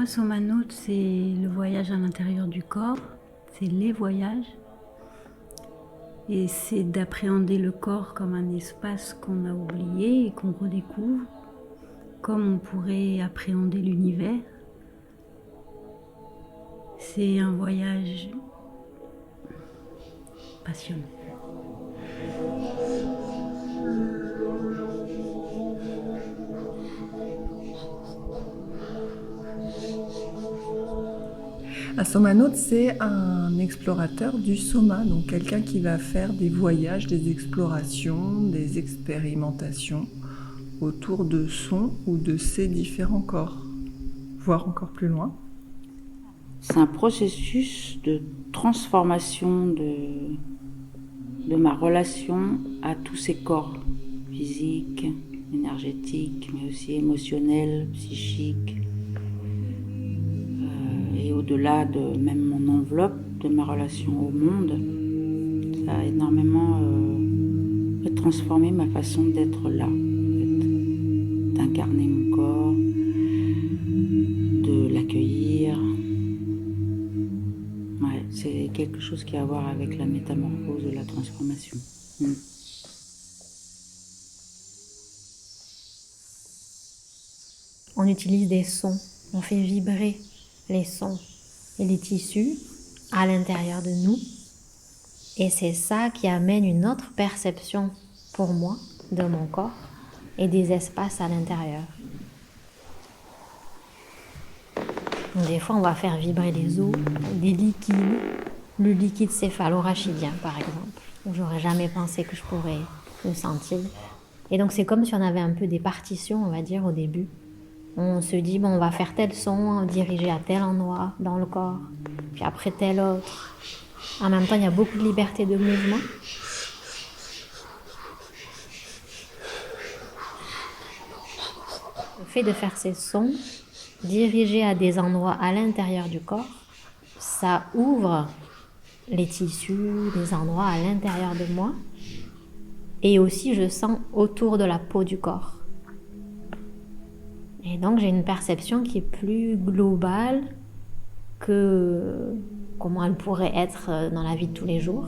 moi, Somanote, c'est le voyage à l'intérieur du corps, c'est les voyages. Et c'est d'appréhender le corps comme un espace qu'on a oublié et qu'on redécouvre, comme on pourrait appréhender l'univers. C'est un voyage passionnant. Un somanote, c'est un explorateur du soma, donc quelqu'un qui va faire des voyages, des explorations, des expérimentations autour de son ou de ses différents corps, voire encore plus loin. C'est un processus de transformation de ma relation à tous ces corps, physiques, énergétiques, mais aussi émotionnels, psychiques. Et au-delà de même mon enveloppe, de ma relation au monde, ça a énormément transformé ma façon d'être là, en fait, d'incarner mon corps, de l'accueillir. Ouais, c'est quelque chose qui a à voir avec la métamorphose et la transformation. On utilise des sons, on fait vibrer les sons et les tissus à l'intérieur de nous. Et c'est ça qui amène une autre perception pour moi de mon corps et des espaces à l'intérieur. Donc des fois, on va faire vibrer les os, des liquides, le liquide céphalo-rachidien par exemple, où j'aurais jamais pensé que je pourrais le sentir. Et donc c'est comme si on avait un peu des partitions, on va dire, au début. On se dit, bon, on va faire tel son dirigé à tel endroit dans le corps, puis après tel autre. En même temps, il y a beaucoup de liberté de mouvement. Le fait de faire ces sons dirigés à des endroits à l'intérieur du corps, ça ouvre les tissus, les endroits à l'intérieur de moi. Et aussi, je sens autour de la peau du corps. Et donc, j'ai une perception qui est plus globale que comment elle pourrait être dans la vie de tous les jours.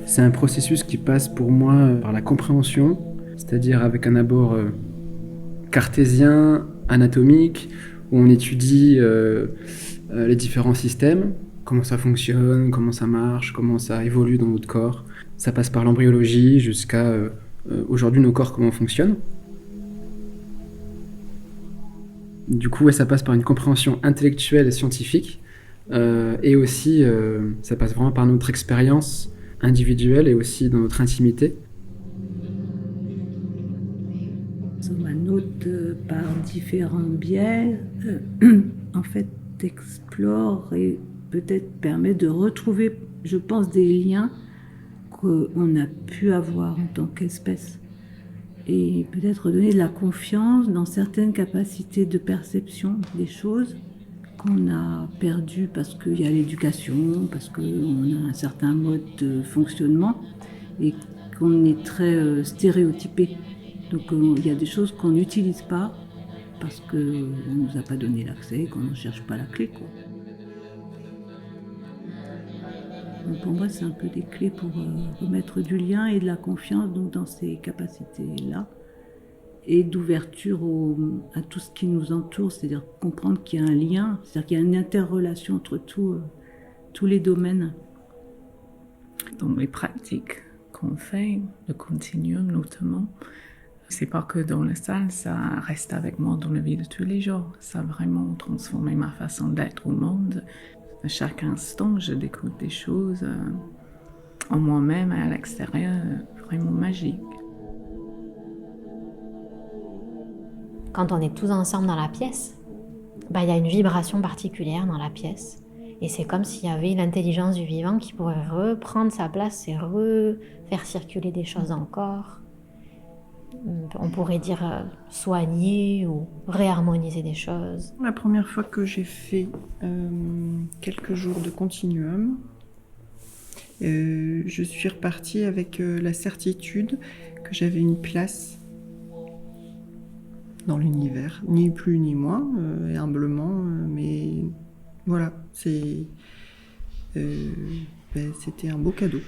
C'est un processus qui passe pour moi par la compréhension, c'est-à-dire avec un abord cartésien, anatomique, où on étudie les différents systèmes, comment ça fonctionne, comment ça marche, comment ça évolue dans notre corps. Ça passe par l'embryologie jusqu'à aujourd'hui nos corps, comment fonctionnent. Du coup, ouais, ça passe par une compréhension intellectuelle et scientifique, et aussi ça passe vraiment par notre expérience individuelle et aussi dans notre intimité. Somanote, par différents biais, en fait, explore et peut-être permet de retrouver, je pense, des liens qu'on a pu avoir en tant qu'espèce. Et peut-être donner de la confiance dans certaines capacités de perception des choses qu'on a perdues parce qu'il y a l'éducation, parce qu'on a un certain mode de fonctionnement et qu'on est très stéréotypé. Donc il y a des choses qu'on n'utilise pas parce qu'on ne nous a pas donné l'accès, qu'on ne cherche pas la clé, quoi. Donc pour moi, c'est un peu des clés pour remettre du lien et de la confiance donc, dans ces capacités-là et d'ouverture à tout ce qui nous entoure, c'est-à-dire comprendre qu'il y a un lien, c'est-à-dire qu'il y a une interrelation entre tous les domaines. Dans les pratiques qu'on fait, le continuum notamment, c'est pas que dans la salle, ça reste avec moi dans la vie de tous les jours. Ça a vraiment transformé ma façon d'être au monde. À chaque instant, je découvre des choses en moi-même et à l'extérieur, vraiment magiques. Quand on est tous ensemble dans la pièce, il y a une vibration particulière dans la pièce. Et c'est comme s'il y avait l'intelligence du vivant qui pourrait reprendre sa place et faire circuler des choses dans le corps. On pourrait dire soigner ou réharmoniser des choses. La première fois que j'ai fait quelques jours de continuum, je suis repartie avec la certitude que j'avais une place dans l'univers, ni plus ni moins, et humblement, mais voilà, c'était un beau cadeau.